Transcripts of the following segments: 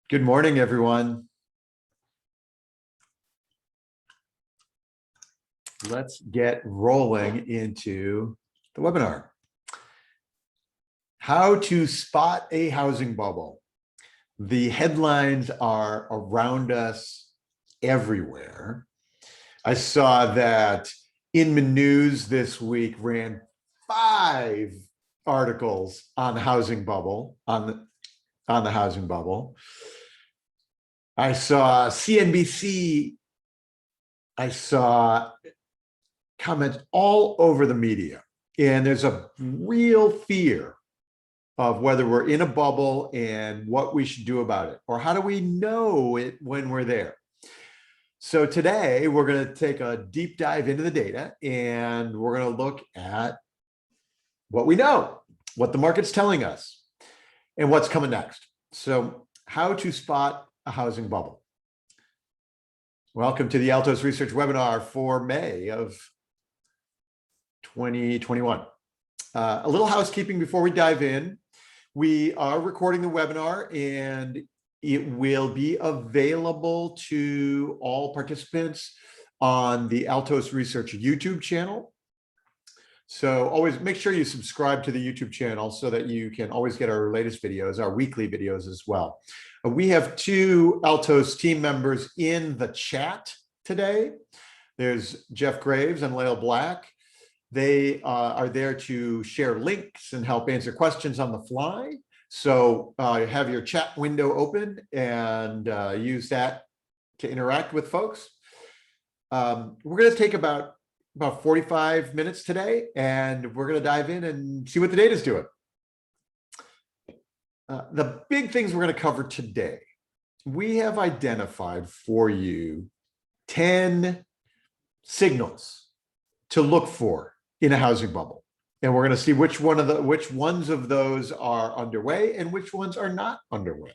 Good morning, everyone. Let's get rolling into the webinar. How to spot a housing bubble. The headlines are around us everywhere. I saw that Inman News this week ran 5 articles on the housing bubble, on the housing bubble. I saw CNBC. I saw comments all over the media, and there's a real fear of whether we're in a bubble and what we should do about it, or how do we know it when we're there. So today we're going to take a deep dive into the data, and we're going to look at what we know, what the market's telling us, and what's coming next. So how to spot a housing bubble. Welcome to the Altos Research webinar for May of 2021. A little housekeeping before we dive in. We are recording the webinar, and it will be available to all participants on the Altos Research YouTube channel. So always make sure you subscribe to the YouTube channel so that you can always get our latest videos, our weekly videos as well. We have 2 Altos team members in the chat today. There's Jeff Graves and Lael Black. They are there to share links and help answer questions on the fly. So have your chat window open and use that to interact with folks. We're going to take about 45 minutes today, and we're going to dive in and see what the data is doing. The big things we're going to cover today, we have identified for you 10 signals to look for in a housing bubble. And we're going to see which ones of those are underway and which ones are not underway.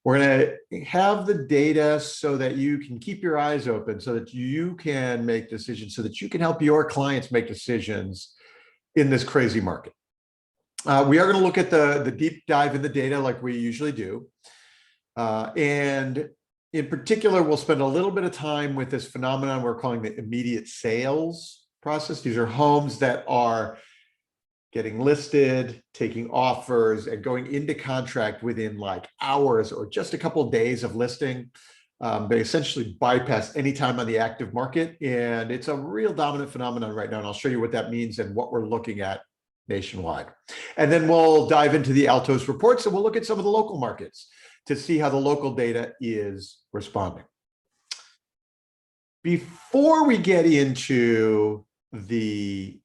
We're going to have the data so that you can keep your eyes open, so that you can make decisions, so that you can help your clients make decisions in this crazy market. We are going to look at the deep dive in the data like we usually do. And in particular, we'll spend a little bit of time with this phenomenon we're calling the immediate sales process. These are homes that are getting listed, taking offers, and going into contract within like hours or just a couple of days of listing. They essentially bypass any time on the active market, and it's a real dominant phenomenon right now. And I'll show you what that means and what we're looking at nationwide. And then we'll dive into the Altos reports, and we'll look at some of the local markets to see how the local data is responding. Before we get into the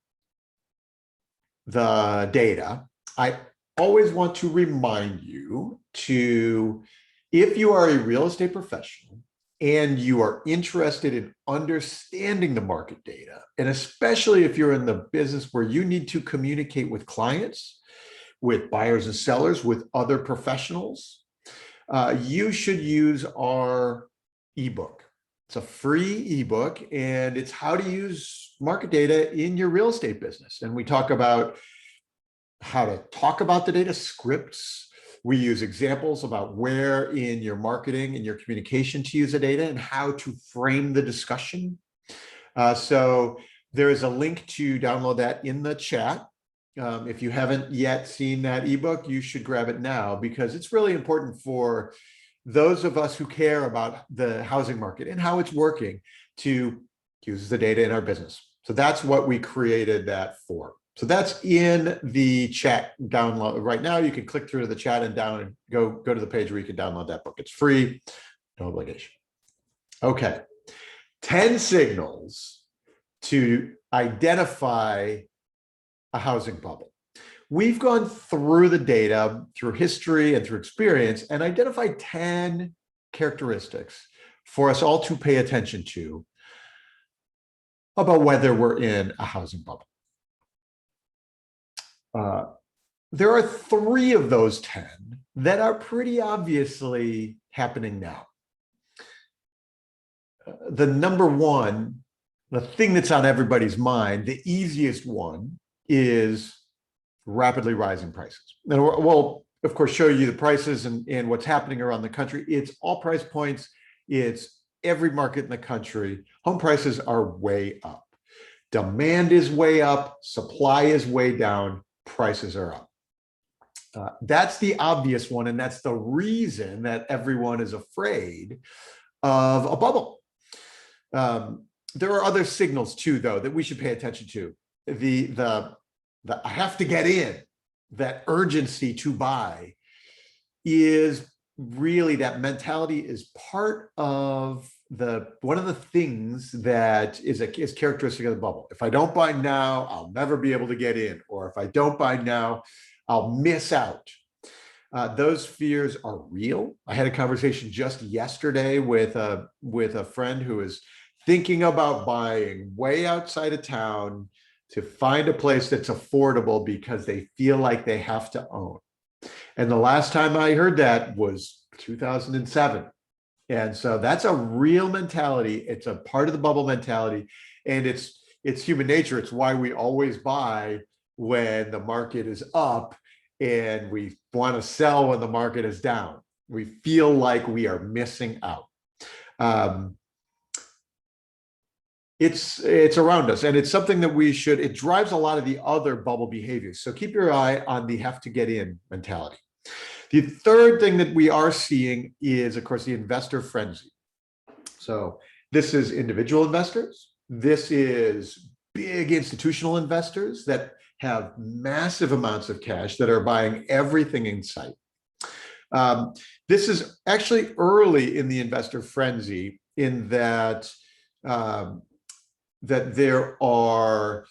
data, I always want to remind you if you are a real estate professional and you are interested in understanding the market data, and especially if you're in the business where you need to communicate with clients, with buyers and sellers, with other professionals, you should use our ebook. It's a free ebook, and it's how to use market data in your real estate business. And we talk about how to talk about the data, scripts. We use examples about where in your marketing and your communication to use the data and how to frame the discussion. So there is a link to download that in the chat. If you haven't yet seen that ebook, you should grab it now, because it's really important for those of us who care about the housing market and how it's working to use the data in our business. So that's what we created that for. So that's in the chat download right now. You can click through to the chat and go to the page where you can download that book. It's free, no obligation. Okay, 10 signals to identify a housing bubble. We've gone through the data, through history and through experience, and identified 10 characteristics for us all to pay attention to about whether we're in a housing bubble. There are 3 of those 10 that are pretty obviously happening now. The number one, the thing that's on everybody's mind, the easiest one, is rapidly rising prices. And well, of course, show you the prices and what's happening around the country. It's all price points. It's every market in the country. Home prices are way up. Demand is way up. Supply is way down. Prices are up. That's the obvious one, and that's the reason that everyone is afraid of a bubble. There are other signals too, though, that we should pay attention to. The I have to get in, that urgency to buy, is really, that mentality is part of one of the things that is characteristic of the bubble. If I don't buy now, I'll never be able to get in, or if I don't buy now, I'll miss out. Those fears are real. I had a conversation just yesterday with a friend who is thinking about buying way outside of town to find a place that's affordable because they feel like they have to own. And the last time I heard that was 2007. And so that's a real mentality. It's a part of the bubble mentality, and it's human nature. It's why we always buy when the market is up, and we want to sell when the market is down. We feel like we are missing out. It's around us, and it's something that it drives a lot of the other bubble behaviors. So keep your eye on the have to get in mentality. The third thing that we are seeing is, of course, the investor frenzy. So this is individual investors. This is big institutional investors that have massive amounts of cash that are buying everything in sight. This is actually early in the investor frenzy, in that that there are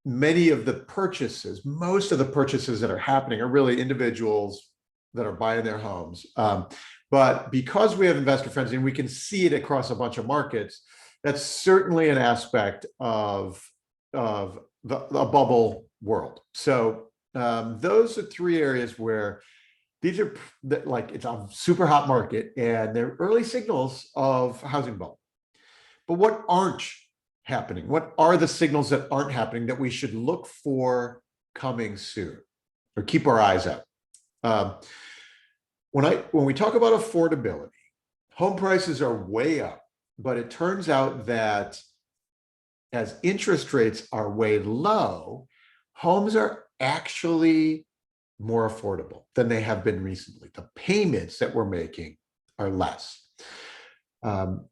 many of the purchases, most of the purchases that are happening are really individuals that are buying their homes. But because we have investor frenzy and we can see it across a bunch of markets, that's certainly an aspect of the bubble world. So those are three areas where these are like, it's a super hot market and they're early signals of housing bubble. But what aren't happening? What are the signals that aren't happening that we should look for coming soon, or keep our eyes out? When we talk about affordability, home prices are way up, but it turns out that as interest rates are way low, homes are actually more affordable than they have been recently. The payments that we're making are less.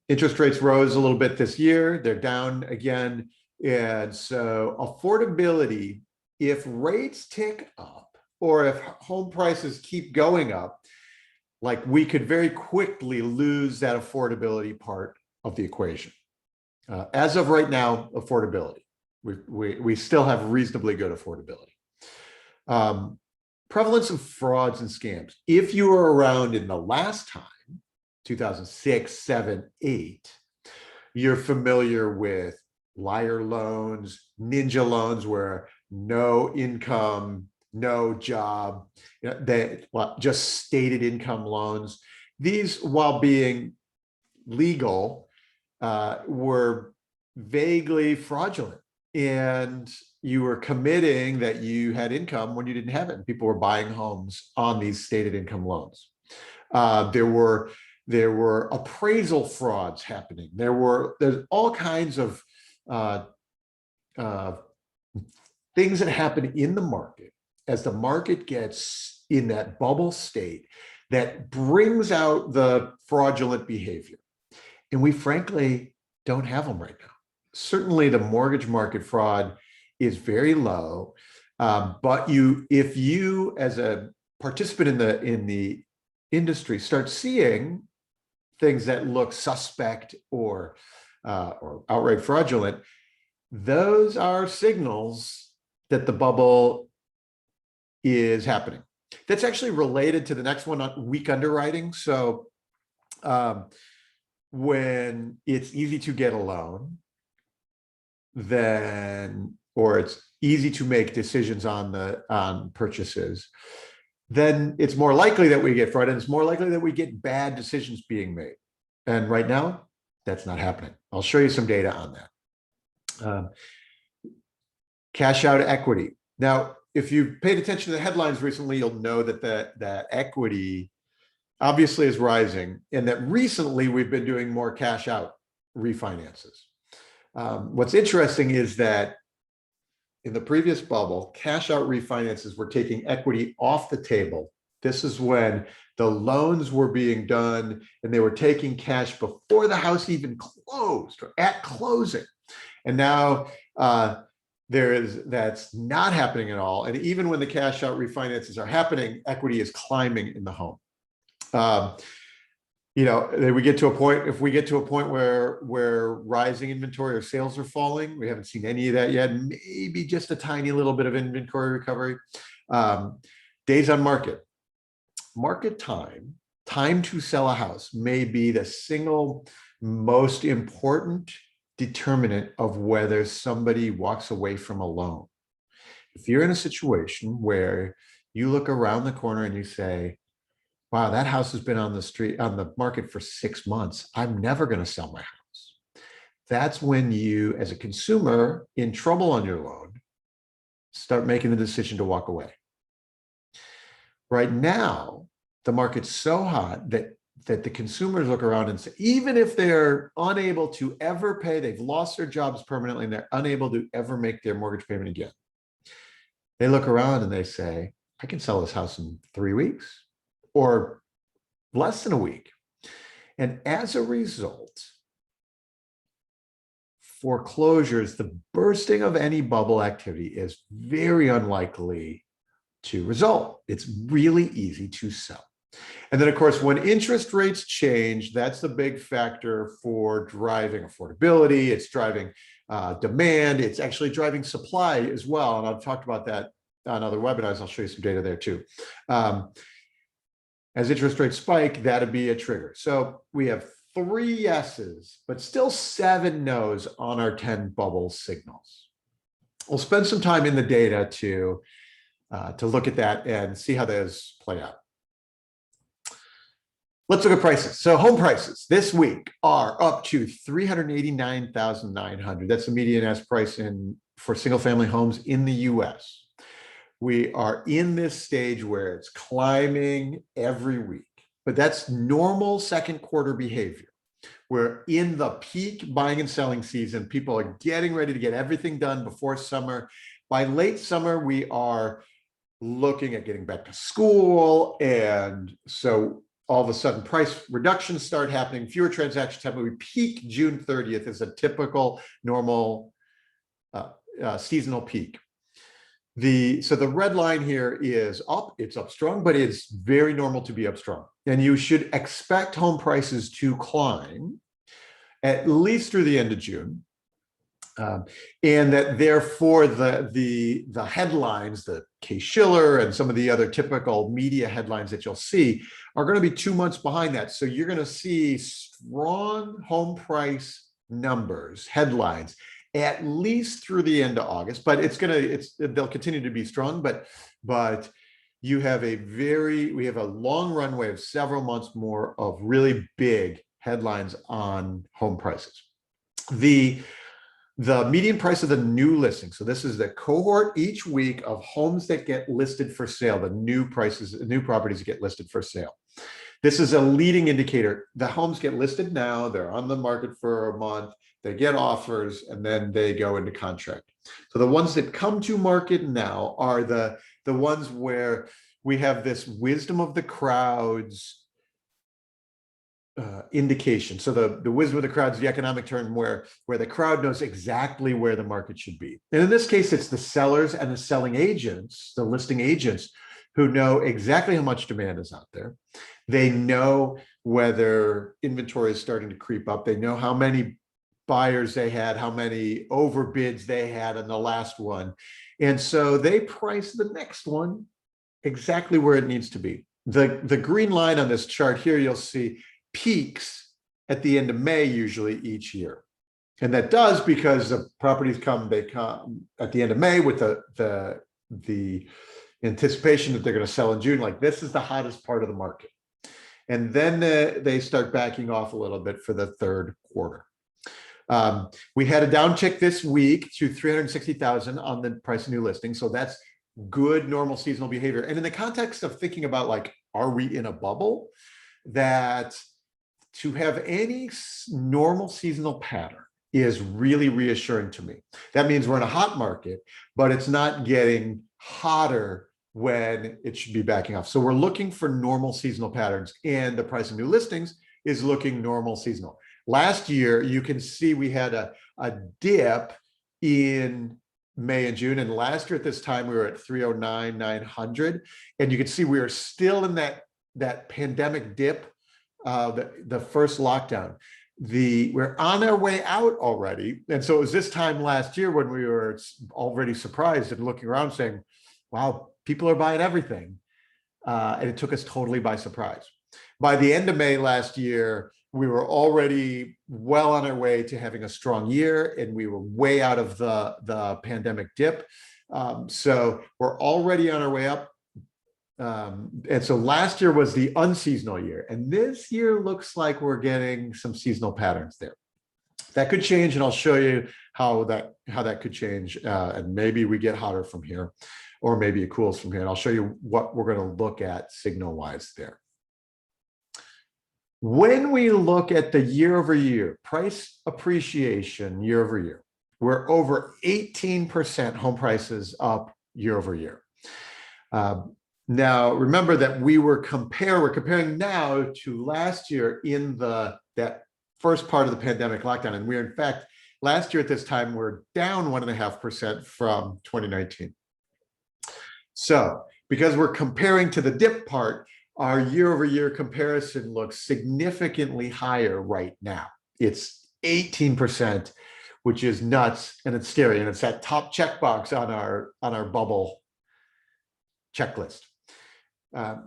Interest rates rose a little bit this year. They're down again. And so affordability, if rates tick up, or if home prices keep going up, like, we could very quickly lose that affordability part of the equation. As of right now, affordability, we still have reasonably good affordability. Prevalence of frauds and scams. If you were around in the last time, 2006, 7, 8, you're familiar with liar loans, ninja loans, where no income, no job, just stated income loans. These, while being legal, were vaguely fraudulent, and you were committing that you had income when you didn't have it, and people were buying homes on these stated income loans. There were appraisal frauds happening. There's all kinds of things that happen in the market as the market gets in that bubble state that brings out the fraudulent behavior. And we frankly don't have them right now. Certainly the mortgage market fraud is very low, but if you as a participant in the industry start seeing things that look suspect or outright fraudulent, those are signals that the bubble is happening. That's actually related to the next one on weak underwriting. So when it's easy to get a loan, or it's easy to make decisions on purchases, then it's more likely that we get fraud, and it's more likely that we get bad decisions being made. And right now, that's not happening. I'll show you some data on that. Cash out equity. Now, if you've paid attention to the headlines recently, you'll know that that equity obviously is rising, and that recently we've been doing more cash out refinances. What's interesting is that in the previous bubble, cash out refinances were taking equity off the table. This is when the loans were being done and they were taking cash before the house even closed or at closing. And now that's not happening at all. And even when the cash out refinances are happening, equity is climbing in the home. We get to a point, if we get to a point where rising inventory or sales are falling, we haven't seen any of that yet, maybe just a tiny little bit of inventory recovery. Days on market time to sell a house may be the single most important determinant of whether somebody walks away from a loan. If you're in a situation where you look around the corner and you say, wow, that house has been on the market for 6 months, I'm never going to sell my house. That's when you, as a consumer in trouble on your loan, start making the decision to walk away. Right now, the market's so hot that the consumers look around and say, even if they're unable to ever pay, they've lost their jobs permanently and they're unable to ever make their mortgage payment again. They look around and they say, I can sell this house in 3 weeks or less than a week. And as a result, foreclosures, the bursting of any bubble activity is very unlikely to result. It's really easy to sell. And then, of course, when interest rates change, that's the big factor for driving affordability. It's driving demand. It's actually driving supply as well. And I've talked about that on other webinars. I'll show you some data there too. As interest rates spike, that'd be a trigger. So we have 3 yeses, but still 7 nos on our 10 bubble signals. We'll spend some time in the data to look at that and see how those play out. Let's look at prices. So home prices this week are up to $389,900. That's the median ask price for single family homes in the US. We are in this stage where it's climbing every week, but that's normal second quarter behavior. We're in the peak buying and selling season. People are getting ready to get everything done before summer. By late summer, we are looking at getting back to school. And so all of a sudden price reductions start happening, fewer transactions happen. We peak June 30th as a typical normal seasonal peak. So the red line here is up, it's up strong, but it's very normal to be up strong. And you should expect home prices to climb at least through the end of June. And that therefore the headlines, the Case-Shiller and some of the other typical media headlines that you'll see are going to be 2 months behind that. So you're going to see strong home price numbers, headlines, at least through the end of August, but they'll continue to be strong, but we have a long runway of several months more of really big headlines on home prices. The median price of the new listing. So this is the cohort each week of homes that get listed for sale, the new properties that get listed for sale. This is a leading indicator. The homes get listed now, they're on the market for a month, they get offers, and then they go into contract. So the ones that come to market now are the ones where we have this wisdom of the crowds indication. So the wisdom of the crowd is the economic term where the crowd knows exactly where the market should be. And in this case, it's the sellers and the selling agents, the listing agents, who know exactly how much demand is out there. They know whether inventory is starting to creep up. They know how many buyers they had, how many overbids they had in the last one. And so they price the next one exactly where it needs to be. The green line on this chart here, you'll see peaks at the end of May, usually each year. And that does because the properties come at the end of May with the anticipation that they're going to sell in June. Like, this is the hottest part of the market. And then they start backing off a little bit for the third quarter. We had a downtick this week to 360,000 on the price of new listing. So that's good normal seasonal behavior. And in the context of thinking about like, are we in a bubble? That to have any normal seasonal pattern is really reassuring to me. That means we're in a hot market, but it's not getting hotter when it should be backing off. So we're looking for normal seasonal patterns, and the price of new listings is looking normal seasonal. Last year, you can see we had a dip in May and June. And last year at this time, we were at 309,900. And you can see we are still in that pandemic dip, the first lockdown. We're on our way out already. And so it was this time last year when we were already surprised and looking around saying, wow, people are buying everything. And it took us totally by surprise. By the end of May last year, we were already well on our way to having a strong year, and we were way out of the pandemic dip. So we're already on our way up. And so last year was the unseasonal year, and this year looks like we're getting some seasonal patterns there. That could change, and I'll show you how that could change. And maybe we get hotter from here, or maybe it cools from here. And I'll show you what we're going to look at signal-wise there. When we look at the year-over-year price appreciation year-over-year, we're over 18% home prices up year-over-year. Now, remember that we're comparing now to last year in that first part of the pandemic lockdown. And we're, in fact, last year at this time, we're down 1.5% from 2019. So because we're comparing to the dip part, our year-over-year comparison looks significantly higher right now. It's 18%, which is nuts, and it's scary. And it's that top checkbox on our bubble checklist.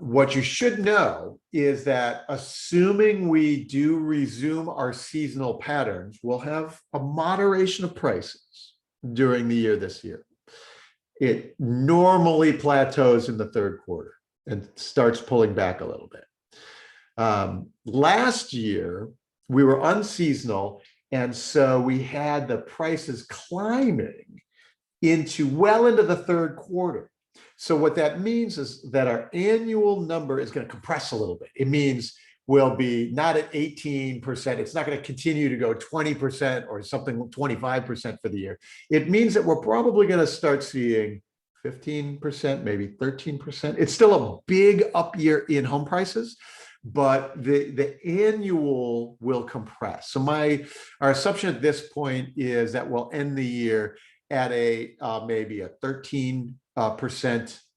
What you should know is that assuming we do resume our seasonal patterns, we'll have a moderation of prices during the year this year. It normally plateaus in the third quarter and starts pulling back a little bit. Last year, we were unseasonal, and so we had the prices climbing well into the third quarter. So what that means is that our annual number is going to compress a little bit. It means we'll be not at 18%. It's not going to continue to go 20% or something 25% for the year. It means that we're probably going to start seeing 15%, maybe 13%. It's still a big up year in home prices, but the annual will compress. So our assumption at this point is that we'll end the year at maybe a 13%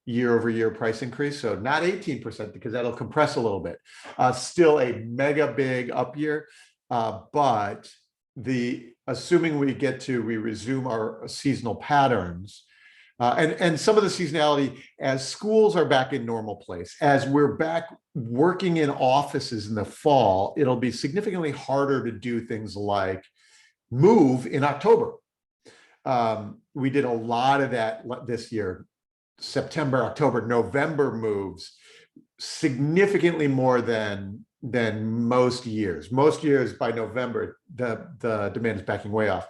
year-over-year price increase. So not 18%, because that'll compress a little bit. Still a mega big up year, but assuming we resume our seasonal patterns, and some of the seasonality as schools are back in normal place, as we're back working in offices in the fall, it'll be significantly harder to do things like move in October. We did a lot of that this year, September, October, November moves, significantly more than most years. Most years by November, the demand is backing way off.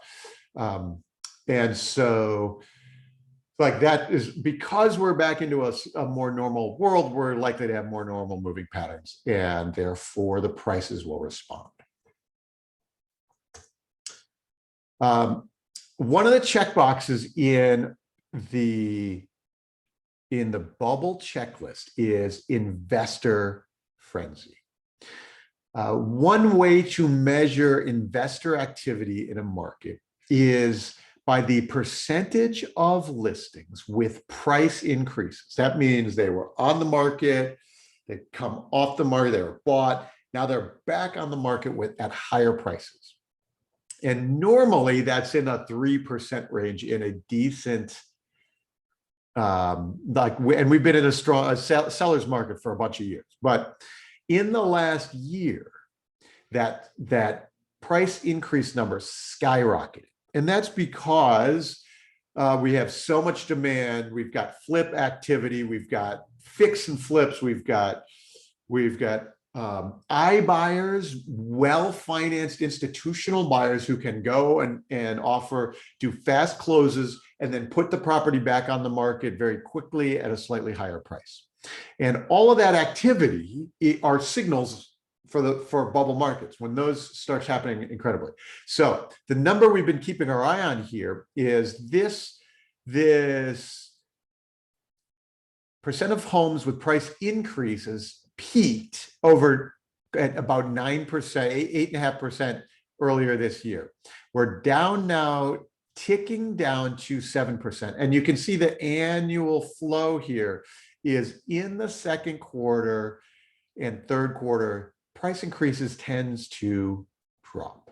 And so like that is because we're back into a more normal world, we're likely to have more normal moving patterns, and therefore the prices will respond. One of the check boxes in the bubble checklist is investor frenzy. One way to measure investor activity in a market is by the percentage of listings with price increases. That means they were on the market, they come off the market, they were bought, now they're back on the market at higher prices. And normally that's in a 3% range in a decent, and we've been in a strong seller's market for a bunch of years. But in the last year, that price increase number skyrocketed. And that's because we have so much demand. We've got flip activity. We've got fix and flips. We've got iBuyers, well-financed institutional buyers who can go and do fast closes and then put the property back on the market very quickly at a slightly higher price. And all of that activity are signals for bubble markets when those starts happening incredibly. So the number we've been keeping our eye on here is this percent of homes with price increases peaked over at about 9%, 8.5% earlier this year. We're down now, ticking down to 7%. And you can see the annual flow here is in the second quarter and third quarter, price increases tends to drop.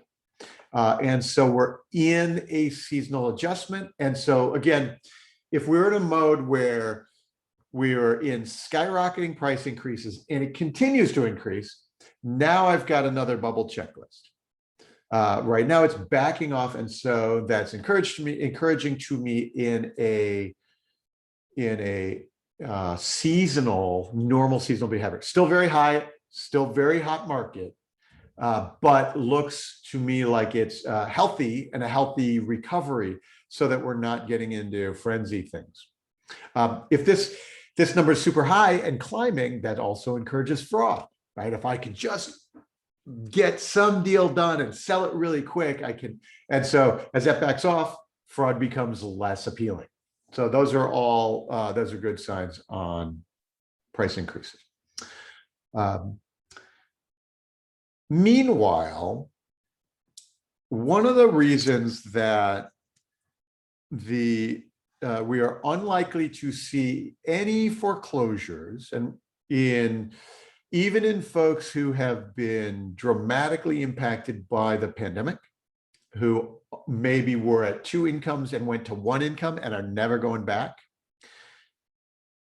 And so we're in a seasonal adjustment. And so again, if we're in a mode where we are in skyrocketing price increases and it continues to increase, now I've got another bubble checklist. Right now it's backing off, and so that's encouraging to me in a normal seasonal behavior. Still very high, still very hot market, but looks to me like it's healthy and a healthy recovery, so that we're not getting into frenzy things. If this number is super high and climbing, that also encourages fraud, right? If I could just get some deal done and sell it really quick, I can. And so as that backs off, fraud becomes less appealing. So those are good signs on price increases. Meanwhile, one of the reasons that we are unlikely to see any foreclosures, and even in folks who have been dramatically impacted by the pandemic, who maybe were at 2 incomes and went to 1 income and are never going back.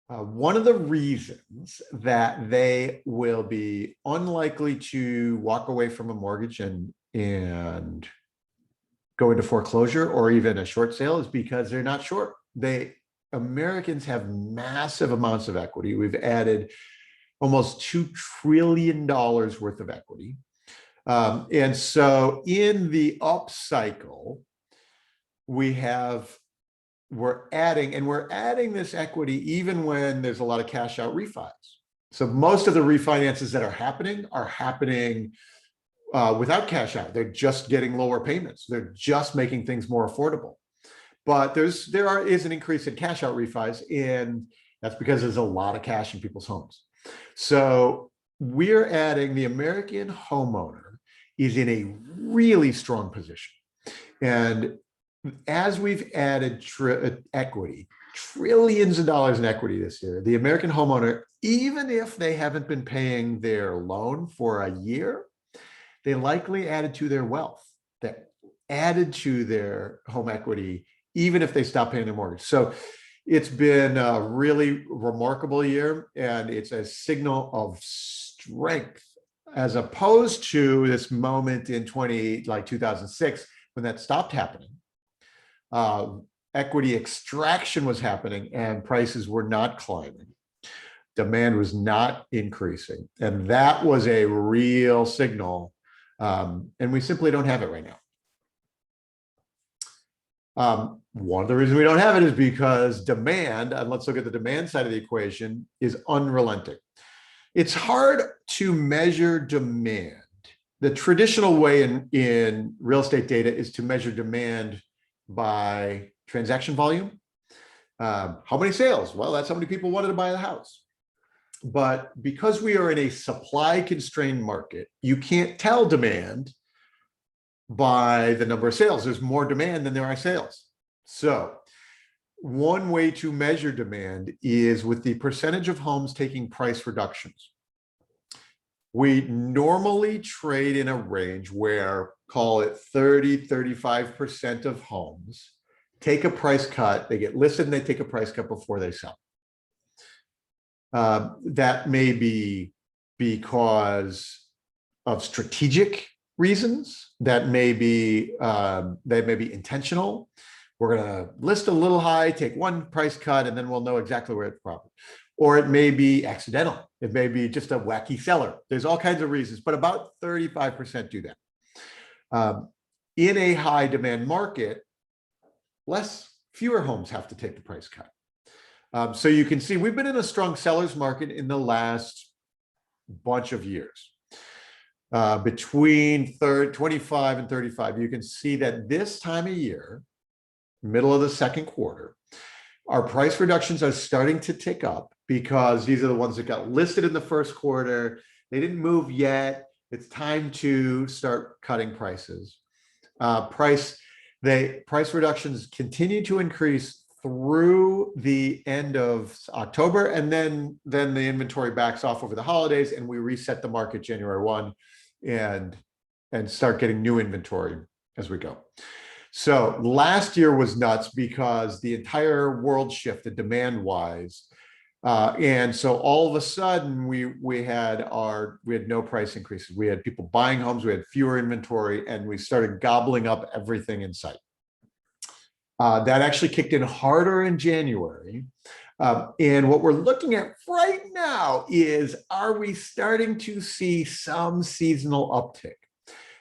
One of the reasons that they will be unlikely to walk away from a mortgage and go into foreclosure or even a short sale is because they're not short. Americans have massive amounts of equity. We've added almost $2 trillion worth of equity. And so in the up cycle, we're adding this equity even when there's a lot of cash out refis. So most of the refinances that are happening without cash out. They're just getting lower payments. They're just making things more affordable. But there is an increase in cash out refis, and that's because there's a lot of cash in people's homes. So we're adding, the American homeowner is in a really strong position. And as we've added equity, trillions of dollars in equity this year, the American homeowner, even if they haven't been paying their loan for a year, they likely added to their wealth, that added to their home equity, even if they stop paying their mortgage. So it's been a really remarkable year, and it's a signal of strength, as opposed to this moment in 2006 when that stopped happening. Equity extraction was happening and prices were not climbing. Demand was not increasing. And that was a real signal. And we simply don't have it right now. One of the reasons we don't have it is because demand, and let's look at the demand side of the equation, is unrelenting. It's hard to measure demand. The traditional way in real estate data is to measure demand by transaction volume. How many sales? Well, that's how many people wanted to buy the house. But because we are in a supply constrained market, you can't tell demand by the number of sales. There's more demand than there are sales. So one way to measure demand is with the percentage of homes taking price reductions. We normally trade in a range where, call it 30-35% of homes take a price cut. They get listed and they take a price cut before they sell. That may be because of strategic reasons. That may be intentional. We're going to list a little high, take one price cut, and then we'll know exactly where it's profit. Or it may be accidental. It may be just a wacky seller. There's all kinds of reasons, but about 35% do that. In a high demand market, less fewer homes have to take the price cut. So you can see we've been in a strong seller's market in the last bunch of years. Between 25 and 35, you can see that this time of year, middle of the second quarter, our price reductions are starting to tick up because these are the ones that got listed in the first quarter. They didn't move yet. It's time to start cutting prices. Price reductions continue to increase through the end of October, and then the inventory backs off over the holidays, and we reset the market January 1 and start getting new inventory as we go. So last year was nuts because the entire world shifted demand-wise. And so all of a sudden we had no price increases. We had people buying homes, we had fewer inventory, and we started gobbling up everything in sight. That actually kicked in harder in January. And what we're looking at right now is, are we starting to see some seasonal uptick?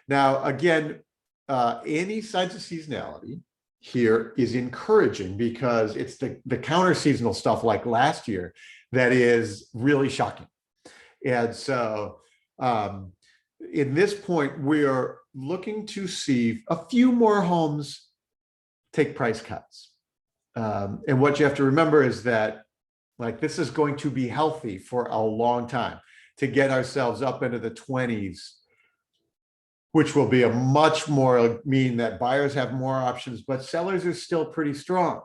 Now, again, any signs of seasonality here is encouraging because it's the counter seasonal stuff like last year that is really shocking. And so in this point, we are looking to see a few more homes take price cuts. And what you have to remember is that this is going to be healthy for a long time to get ourselves up into the 20s, which will be a much more mean that buyers have more options, but sellers are still pretty strong.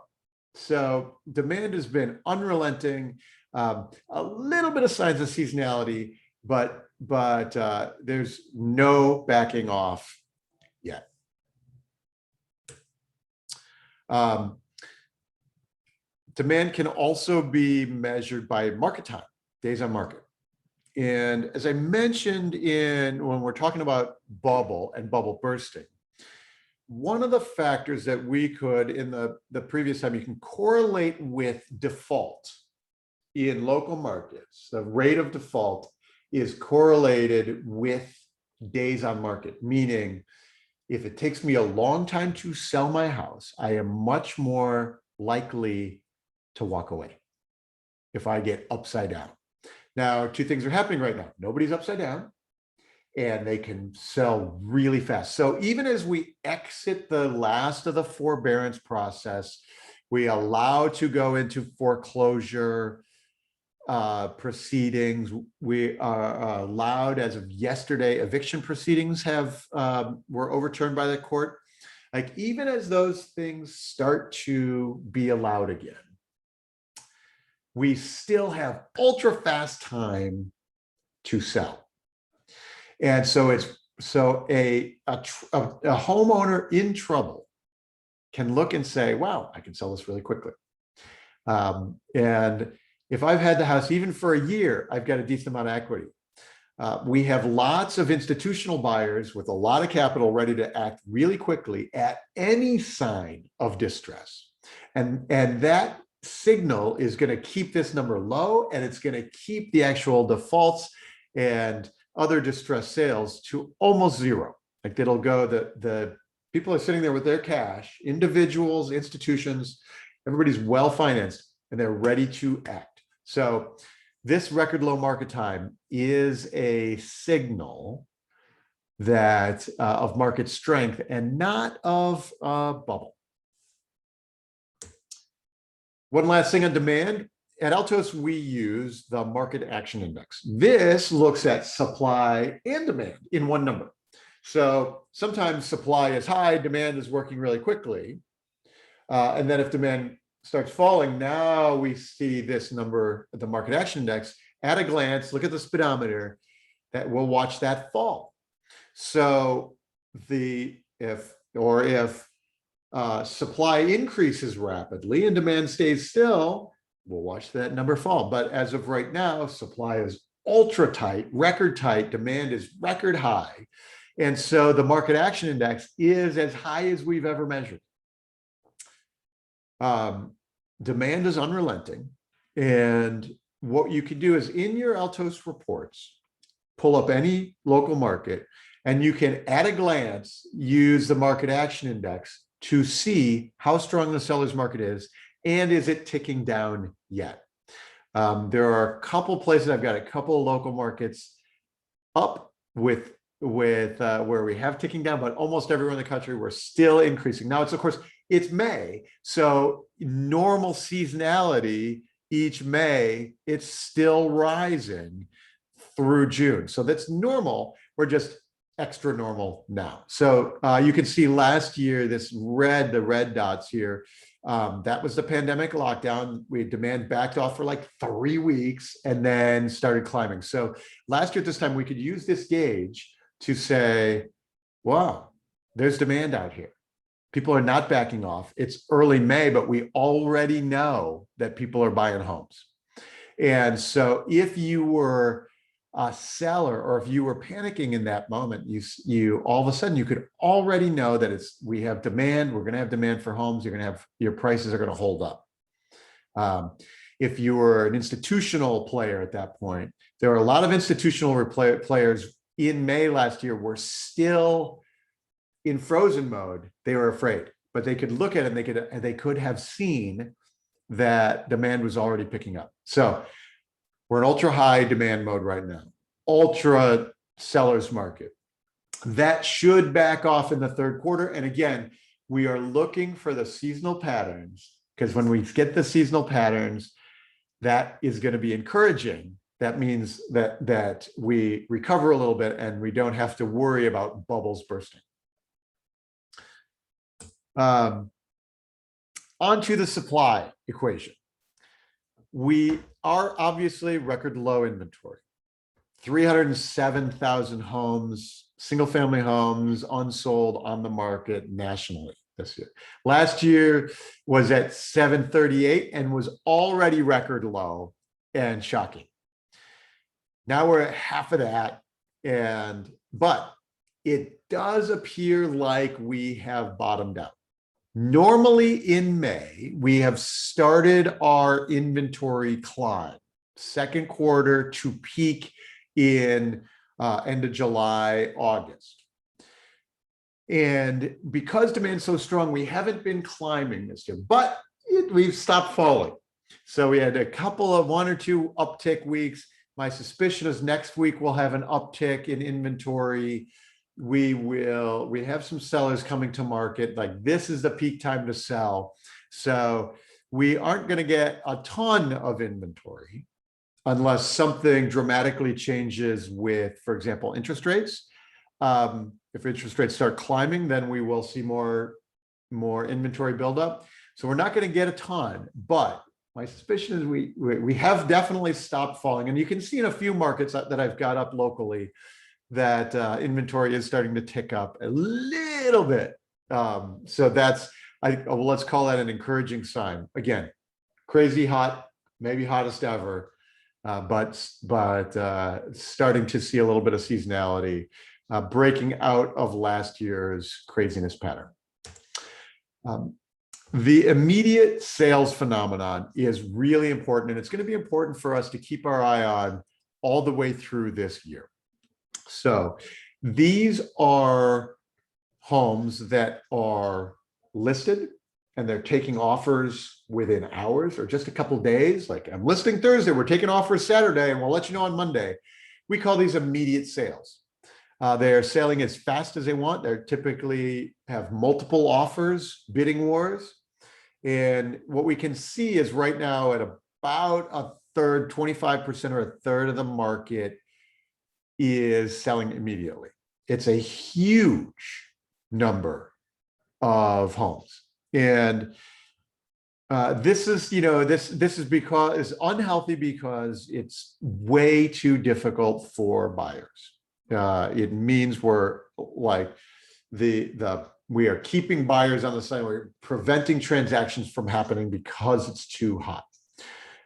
So demand has been unrelenting, a little bit of signs of seasonality, but there's no backing off yet. Demand can also be measured by market time, days on market. And as I mentioned when we're talking about bubble and bubble bursting, one of the factors that we could in the previous time, you can correlate with default in local markets. The rate of default is correlated with days on market, meaning if it takes me a long time to sell my house, I am much more likely to walk away if I get upside down. Now, two things are happening right now. Nobody's upside down, and they can sell really fast. So even as we exit the last of the forbearance process, we allow to go into foreclosure proceedings. We are allowed, as of yesterday, eviction proceedings were overturned by the court. Even as those things start to be allowed again, we still have ultra fast time to sell. And so a homeowner in trouble can look and say, wow, I can sell this really quickly. And if I've had the house even for a year, I've got a decent amount of equity. We have lots of institutional buyers with a lot of capital ready to act really quickly at any sign of distress. And that signal is going to keep this number low, and it's going to keep the actual defaults and other distressed sales to almost zero. It'll go, the people are sitting there with their cash, individuals, institutions, everybody's well financed, and they're ready to act. So this record low market time is a signal that of market strength and not of bubble. One last thing on demand. At Altos, we use the Market Action Index. This looks at supply and demand in one number. So sometimes supply is high, demand is working really quickly. And then if demand starts falling, now we see this number, the Market Action Index, at a glance, look at the speedometer, that we'll watch that fall. So if supply increases rapidly and demand stays still, we'll watch that number fall. But as of right now, supply is ultra tight, record tight, demand is record high. And so the Market Action Index is as high as we've ever measured. Demand is unrelenting. And what you can do is in your Altos reports, pull up any local market, and you can at a glance use the Market Action Index to see how strong the seller's market is and is it ticking down yet. There are a couple places, I've got a couple of local markets up with where we have ticking down, but almost everywhere in the country we're still increasing. Now it's, of course, it's May, so normal seasonality each May, it's still rising through June. So that's normal. We're just extra normal now. So you can see last year, the red dots here, that was the pandemic lockdown. Demand backed off for like 3 weeks and then started climbing. So last year at this time, we could use this gauge to say, wow, there's demand out here. People are not backing off. It's early May, but we already know that people are buying homes. And so if you were a seller or if you were panicking in that moment, you all of a sudden you could already know that we have demand, we're going to have demand for homes, your prices are going to hold up. If you were an institutional player at that point, there are a lot of institutional players in May last year were still in frozen mode. They were afraid, but they could look at it and they could have seen that demand was already picking up. So we're in ultra high demand mode right now, ultra seller's market. That should back off in the third quarter. And again, we are looking for the seasonal patterns, because when we get the seasonal patterns, that is going to be encouraging. That means that we recover a little bit and we don't have to worry about bubbles bursting. Onto the supply equation. We are obviously record low inventory, 307,000 homes, single family homes unsold on the market nationally this year. Last year was at 738 and was already record low and shocking. Now we're at half of that, but it does appear like we have bottomed out. Normally in May, we have started our inventory climb, second quarter to peak in end of July, August. And because demand's so strong, we haven't been climbing this year, but we've stopped falling. So we had a couple of 1 or 2 uptick weeks. My suspicion is next week we'll have an uptick in inventory. We have some sellers coming to market. Like, this is the peak time to sell. So we aren't going to get a ton of inventory unless something dramatically changes with, for example, interest rates. If interest rates start climbing, then we will see more inventory buildup. So we're not going to get a ton, but my suspicion is we have definitely stopped falling. And you can see in a few markets that I've got up locally that inventory is starting to tick up a little bit. So that's, let's call that an encouraging sign. Again, crazy hot, maybe hottest ever, but starting to see a little bit of seasonality, breaking out of last year's craziness pattern. The immediate sales phenomenon is really important, and it's going to be important for us to keep our eye on all the way through this year. So these are homes that are listed and they're taking offers within hours or just a couple of days. Like, I'm listing Thursday, we're taking offers Saturday, and we'll let you know on Monday. We call these immediate sales. They're selling as fast as they want. They typically have multiple offers, bidding wars. And what we can see is right now at about a third, 25% or a third of the market is selling immediately. It's a huge number of homes. And this is, this is because it's unhealthy because it's way too difficult for buyers. It means we're like we are keeping buyers on the side. We're preventing transactions from happening because it's too hot.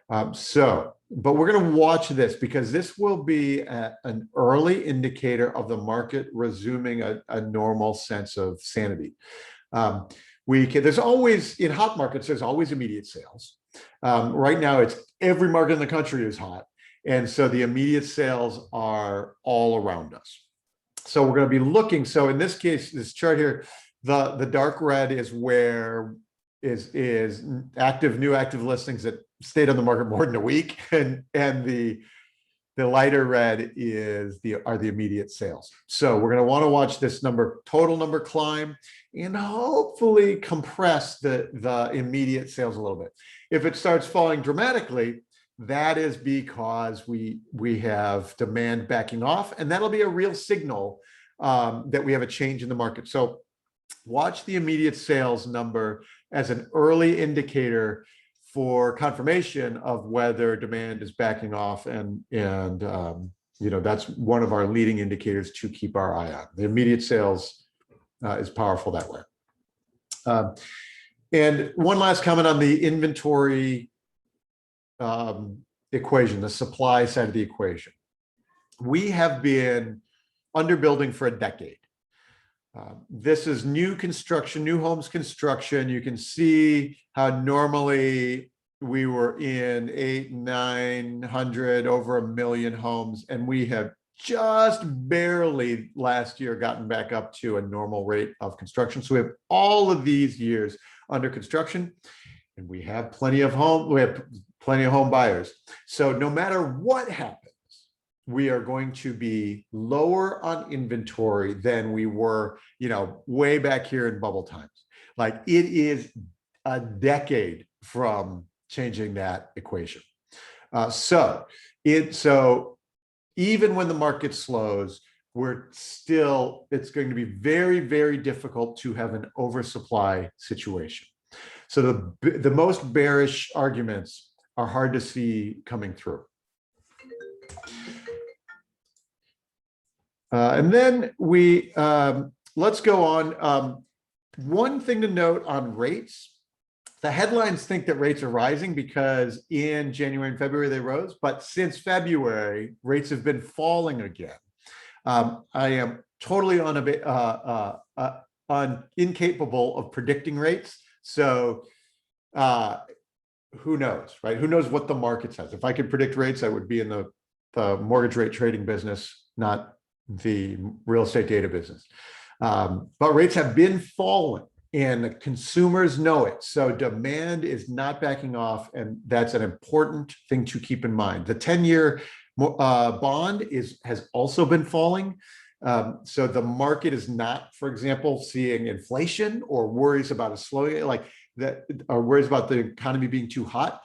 But we're going to watch this because this will be an early indicator of the market resuming a normal sense of sanity. There's always, in hot markets, there's always immediate sales. Right now, it's every market in the country is hot. And so the immediate sales are all around us. So we're going to be looking. So in this case, this chart here, The dark red is where is new active listings that stayed on the market more than a week, and the lighter red are the immediate sales. So we're going to want to watch this total number climb, and hopefully compress the immediate sales a little bit. If it starts falling dramatically, that is because we have demand backing off, and that'll be a real signal that we have a change in the market. So watch the immediate sales number as an early indicator for confirmation of whether demand is backing off, and that's one of our leading indicators to keep our eye on. The immediate sales is powerful that way. And one last comment on the inventory equation, the supply side of the equation. We have been underbuilding for a decade. This is new construction, new homes construction. You can see how normally we were in 800-900, over 1 million homes, and we have just barely last year gotten back up to a normal rate of construction. So we have all of these years under construction, and we have plenty of home buyers. So no matter what happens, we are going to be lower on inventory than we were, way back here in bubble times. Like, it is a decade from changing that equation. So even when the market slows, it's going to be very, very difficult to have an oversupply situation. So the most bearish arguments are hard to see coming through. And then let's go on. One thing to note on rates: the headlines think that rates are rising because in January and February they rose, but since February, rates have been falling again. I am totally incapable of predicting rates. So who knows, right? Who knows what the market says? If I could predict rates, I would be in the mortgage rate trading business, not the real estate data business. But rates have been falling, and consumers know it. So demand is not backing off, and that's an important thing to keep in mind. The 10-year bond has also been falling. So the market is not, for example, seeing inflation or worries about a slowing, like that, or worries about the economy being too hot.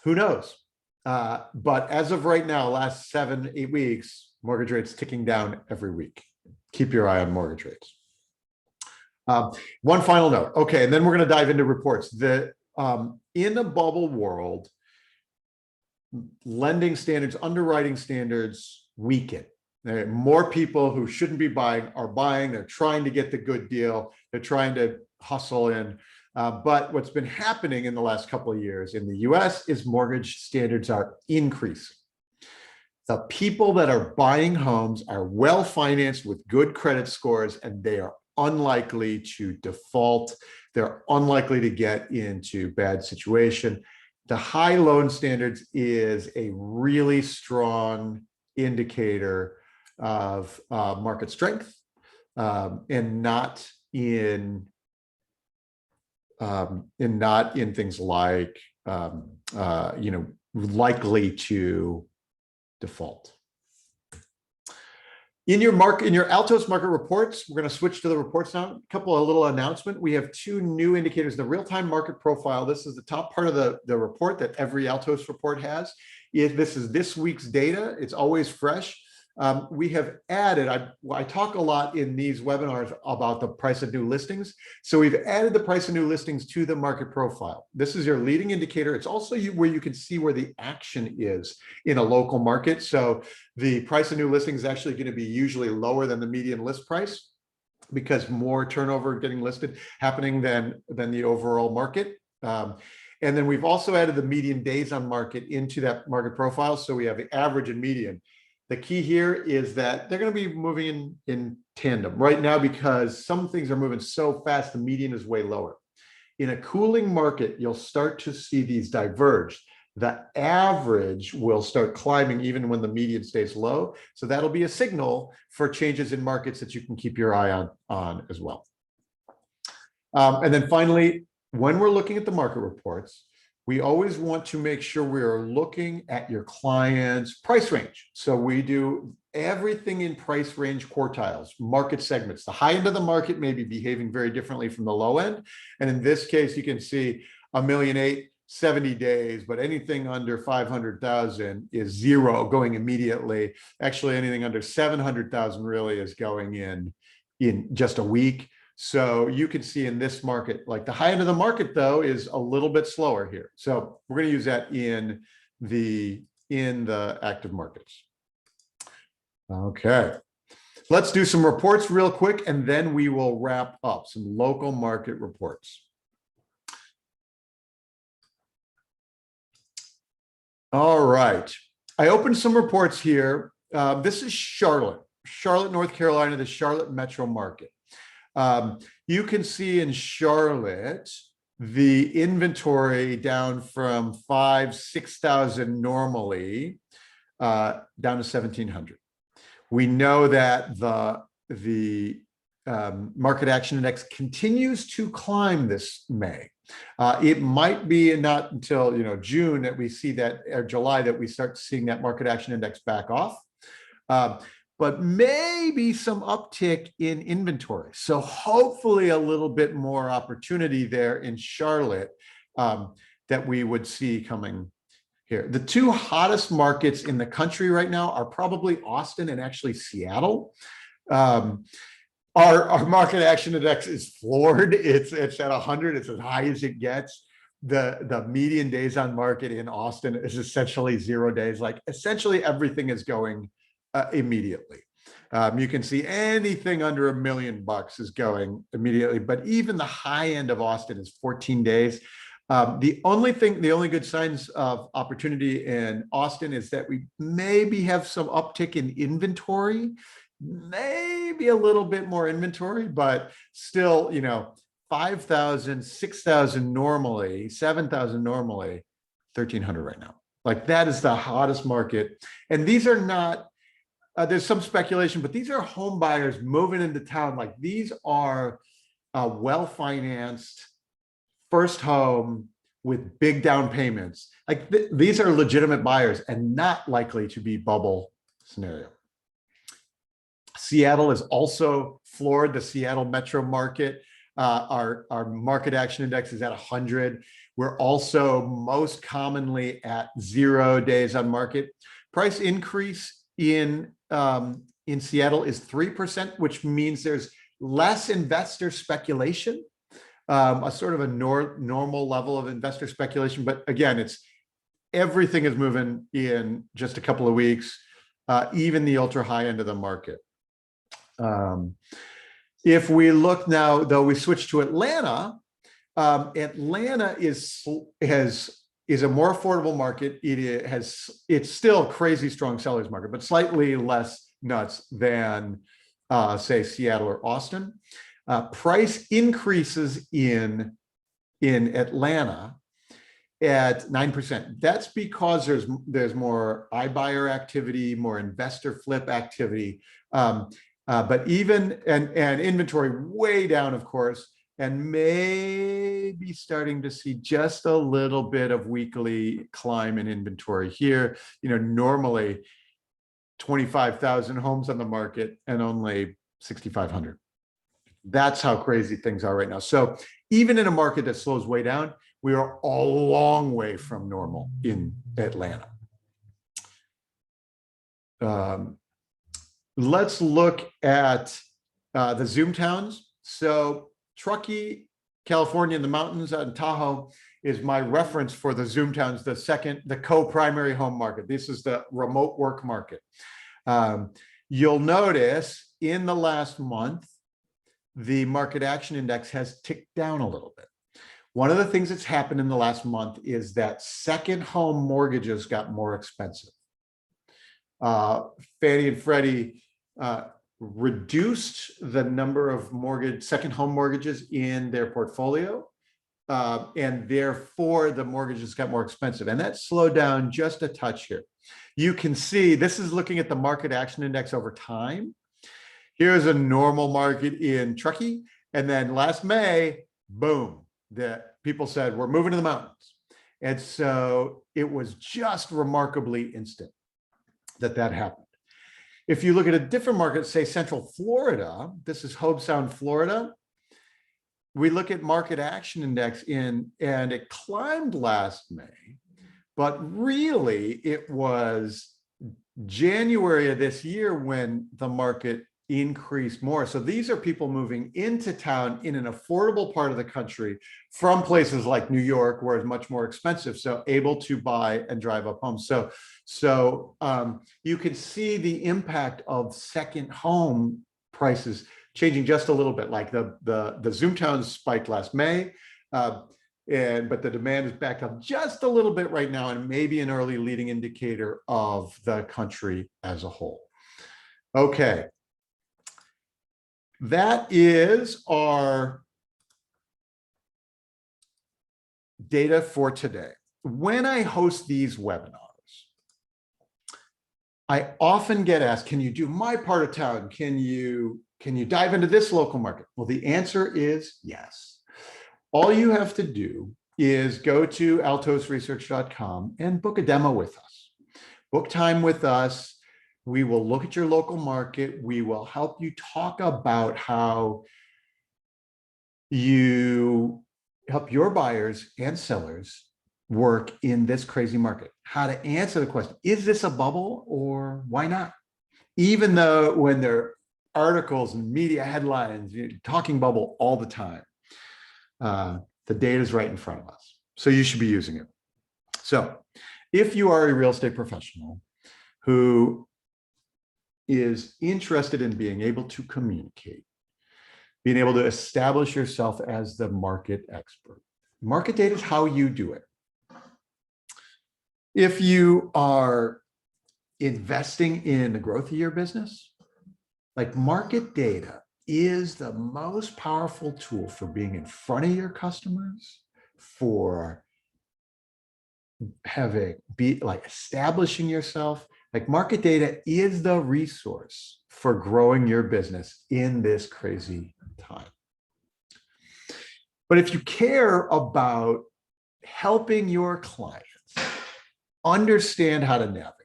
Who knows? But as of right now, last 7-8 weeks, mortgage rates ticking down every week. Keep your eye on mortgage rates. One final note. Okay, and then we're going to dive into reports. In a bubble world, lending standards, underwriting standards weaken. More people who shouldn't be buying are buying. They're trying to get the good deal. They're trying to hustle in. But what's been happening in the last couple of years in the US is mortgage standards are increasing. The people that are buying homes are well financed with good credit scores, and they are unlikely to default. They're unlikely to get into bad situation. The high loan standards is a really strong indicator of market strength, and not in things like likely to default. In your Altos market reports, we're going to switch to the reports now. A couple of little announcements. We have 2 new indicators. The real-time market profile. This is the top part of the report that every Altos report has. This is this week's data. It's always fresh. We have added, I talk a lot in these webinars about the price of new listings. So we've added the price of new listings to the market profile. This is your leading indicator. It's also where you can see where the action is in a local market. So the price of new listings is actually going to be usually lower than the median list price, because more turnover getting listed happening than the overall market. And then we've also added the median days on market into that market profile. So we have the average and median. The key here is that they're going to be moving in tandem right now, because some things are moving so fast, the median is way lower. In a cooling market, you'll start to see these diverge. the average will start climbing even when the median stays low. So that'll be a signal for changes in markets that you can keep your eye on as well. And then finally, when we're looking at the market reports, we always want to make sure we are looking at your client's price range. So we do everything in price range quartiles, market segments. The high end of the market may be behaving very differently from the low end. And in this case, you can see 1.8 million, 70 days, but anything under 500,000 is zero, going immediately. Actually, anything under 700,000 really is going in just a week. So you can see in this market, like the high end of the market though is a little bit slower here. So we're going to use that in the active markets. Okay, let's do some reports real quick, and then we will wrap up some local market reports. All right, I opened some reports here. This is Charlotte, North Carolina, the Charlotte metro market. You can see in Charlotte, the inventory down from 6,000 normally down to 1,700. We know that the market action index continues to climb this May. It might be not until June that we see that, or July, that we start seeing that market action index back off. But maybe some uptick in inventory. So hopefully a little bit more opportunity there in Charlotte that we would see coming here. The two hottest markets in the country right now are probably Austin and actually Seattle. Our market action index is floored. It's at 100. It's as high as it gets. The median days on market in Austin is essentially 0 days. Like essentially everything is going immediately. You can see anything under $1 million is going immediately, but even the high end of Austin is 14 days. The only good signs of opportunity in Austin is that we maybe have some uptick in inventory, maybe a little bit more inventory, but still, 5,000, 6,000 normally, 7,000 normally, 1,300 right now. Like that is the hottest market. And these are not, there's some speculation, but these are home buyers moving into town. Like these are well-financed first home with big down payments. Like these are legitimate buyers and not likely to be bubble scenario. Seattle is also floored. The Seattle metro market, our market action index is at 100. We're also most commonly at 0 days on market. Price increase in Seattle is 3%, which means there's less investor speculation, a sort of a normal level of investor speculation. But again, everything is moving in just a couple of weeks, even the ultra high end of the market. If we look now, though, we switch to Atlanta. Atlanta is a more affordable market. It's still a crazy strong sellers market, but slightly less nuts than say Seattle or Austin. Price increases in Atlanta at 9%. That's because there's more iBuyer activity, more investor flip activity, but even and inventory way down, of course, and maybe starting to see just a little bit of weekly climb in inventory here. Normally 25,000 homes on the market and only 6,500. That's how crazy things are right now. So even in a market that slows way down, we are a long way from normal in Atlanta. Let's look at the Zoom towns. So Truckee, California, in the mountains out in Tahoe is my reference for the Zoom towns, the co-primary home market. This is the remote work market. You'll notice in the last month, the market action index has ticked down a little bit. One of the things that's happened in the last month is that second home mortgages got more expensive. Fannie and Freddie reduced the number of second home mortgages in their portfolio. and therefore the mortgages got more expensive. And that slowed down just a touch here. You can see this is looking at the market action index over time. Here's a normal market in Truckee. And then last May, boom, the people said, we're moving to the mountains. And so it was just remarkably instant that happened. If you look at a different market, say Central Florida, this is Hobe Sound, Florida. We look at market action index and it climbed last May, but really it was January of this year when the market increased more. So these are people moving into town in an affordable part of the country from places like New York, where it's much more expensive. So able to buy and drive up homes. So you can see the impact of second home prices changing just a little bit. Like the Zoomtowns spiked last May, but the demand is back up just a little bit right now, and maybe an early leading indicator of the country as a whole. Okay. That is our data for today. When I host these webinars, I often get asked, can you do my part of town? Can you dive into this local market? Well, the answer is yes. All you have to do is go to altosresearch.com and book a demo with us. Book time with us. We will look at your local market. We will help you talk about how you help your buyers and sellers work in this crazy market. How to answer the question, is this a bubble or why not? Even though when there are articles and media headlines, you're talking bubble all the time, the data is right in front of us. So you should be using it. So if you are a real estate professional who is interested in being able to communicate, being able to establish yourself as the market expert. Market data is how you do it. If you are investing in the growth of your business, like market data is the most powerful tool for being in front of your customers, for establishing yourself. Like market data is the resource for growing your business in this crazy time. But if you care about helping your clients understand how to navigate,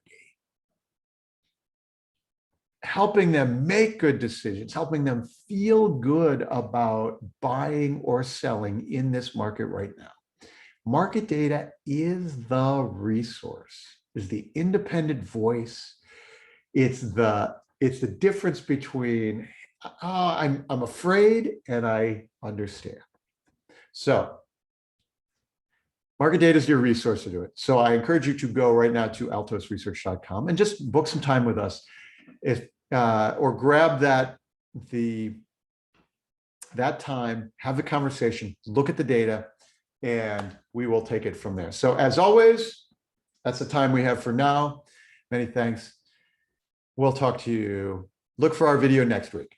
helping them make good decisions, helping them feel good about buying or selling in this market right now, market data is the resource, is the independent voice. It's the difference between I'm afraid and I understand. So market data is your resource to do it. So I encourage you to go right now to altosresearch.com and just book some time with us, or grab that time, have the conversation, look at the data, and we will take it from there. So as always, that's the time we have for now. Many thanks. We'll talk to you. Look for our video next week.